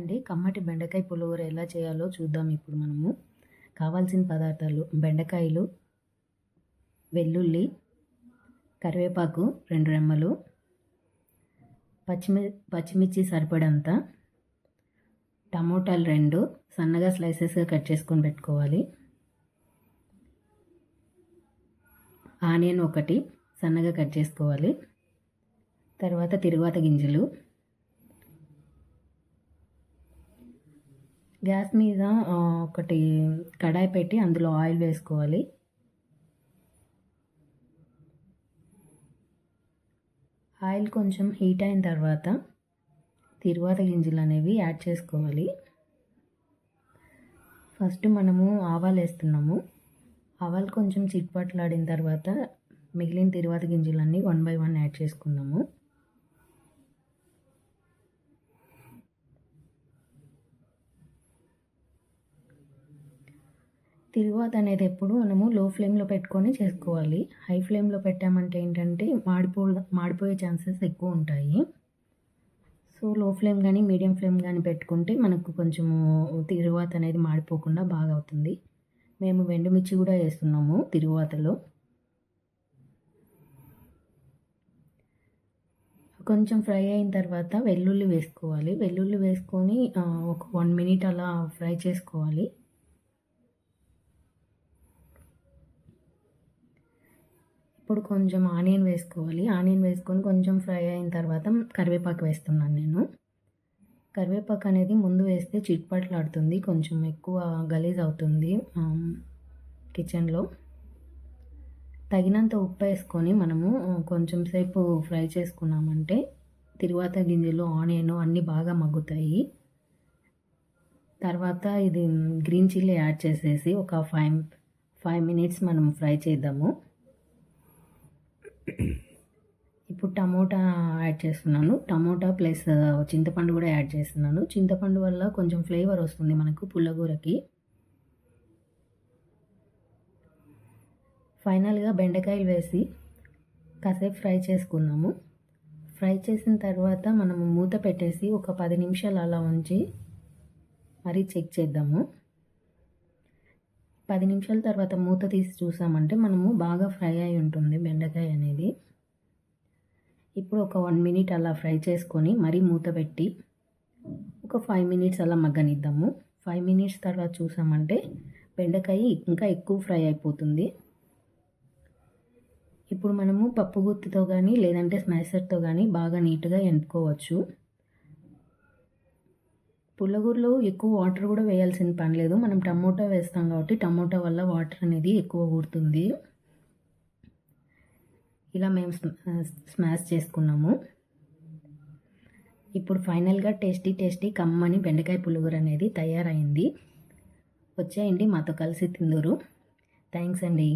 అండి. కమ్మటి బెండకాయ పులిహోర ఎలా చేయాలో చూద్దాం ఇప్పుడు మనము. కావాల్సిన పదార్థాలు: బెండకాయలు, వెల్లుల్లి, కరివేపాకు 2 రెమ్మలు, పచ్చిమిర్చి సరిపడంత, టమోటాలు 2 సన్నగా స్లైసెస్గా కట్ చేసుకొని పెట్టుకోవాలి. ఆనియన్ 1 సన్నగా కట్ చేసుకోవాలి. తర్వాత తిరువాత గింజలు. గ్యాస్ మీద ఒకటి కడాయి పెట్టి అందులో ఆయిల్ వేసుకోవాలి. ఆయిల్ కొంచెం హీట్ అయిన తర్వాత తిరువాత గింజలు అనేవి యాడ్ చేసుకోవాలి. ఫస్ట్ మనము ఆవాలు వేస్తున్నాము. ఆవాలు కొంచెం చిట్పట్లాడిన తర్వాత మిగిలిన తిరువాత గింజలన్నీ 1 by 1 యాడ్ చేసుకుందాము. తిరువాత అనేది ఎప్పుడు మనము లో ఫ్లేమ్లో పెట్టుకొని చేసుకోవాలి. హై ఫ్లేమ్లో పెట్టామంటే ఏంటంటే మాడిపోయే ఛాన్సెస్ ఎక్కువ ఉంటాయి. సో లో ఫ్లేమ్ కానీ మీడియం ఫ్లేమ్ కానీ పెట్టుకుంటే మనకు కొంచెము తిరువాత అనేది మాడిపోకుండా బాగా అవుతుంది. మేము ఎండుమిర్చి కూడా వేస్తున్నాము తిరువాతలో. కొంచెం ఫ్రై అయిన తర్వాత వెల్లుల్లి వేసుకోవాలి. వెల్లుల్లి వేసుకొని ఒక 1 minute అలా ఫ్రై చేసుకోవాలి. ఇప్పుడు కొంచెం ఆనియన్ వేసుకోవాలి. ఆనియన్ వేసుకొని కొంచెం ఫ్రై అయిన తర్వాత కరివేపాకు వేస్తున్నాను నేను. కరివేపాకు అనేది ముందు వేస్తే చిట్పట్లాడుతుంది, కొంచెం ఎక్కువ గలీజ్ అవుతుంది కిచెన్లో. తగినంత ఉప్పు వేసుకొని మనము కొంచెం సేపు ఫ్రై చేసుకున్నామంటే తిరువాత గింజలు, ఆనియన్ అన్నీ బాగా మగ్గుతాయి. తర్వాత ఇది గ్రీన్ చిల్లీ యాడ్ చేసేసి ఒక 5 minutes మనం ఫ్రై చేద్దాము. ఇప్పుడు టమోటా యాడ్ చేస్తున్నాను. టమోటా ప్లస్ చింతపండు కూడా యాడ్ చేస్తున్నాను. చింతపండు వల్ల కొంచెం ఫ్లేవర్ వస్తుంది మనకు పుల్లగూరకి. ఫైనల్గా బెండకాయలు వేసి కాసేపు ఫ్రై చేసుకుందాము. ఫ్రై చేసిన తర్వాత మనము మూత పెట్టేసి ఒక 10 నిమిషాలు అలా ఉంచి మరీ చెక్ చేద్దాము. 10 నిమిషాల తర్వాత మూత తీసి చూసామంటే మనము బాగా ఫ్రై అయి ఉంటుంది బెండకాయ అనేది. ఇప్పుడు ఒక 1 minute అలా ఫ్రై చేసుకొని మరీ మూత పెట్టి ఒక 5 minutes అలా మగ్గనిద్దాము. 5 minutes తర్వాత చూసామంటే బెండకాయ ఇంకా ఎక్కువ ఫ్రై అయిపోతుంది. ఇప్పుడు మనము పప్పు గుత్తితో కానీ లేదంటే స్మాషర్తో కానీ బాగా నీట్గా ఎనుకోవచ్చు. పుల్లగూరలో ఎక్కువ వాటర్ కూడా వేయాల్సిన పని లేదు. మనం టమోటా వేస్తాం కాబట్టి టమోటా వల్ల వాటర్ అనేది ఎక్కువ ఊరుతుంది. ఇలా మేము స్మాష్ చేసుకున్నాము. ఇప్పుడు ఫైనల్గా టేస్టీ కమ్మని బెండకాయ పులిహోర అనేది తయారైంది. వచ్చేయండి మాతో కలిసి తిందురు. థ్యాంక్స్ అండి.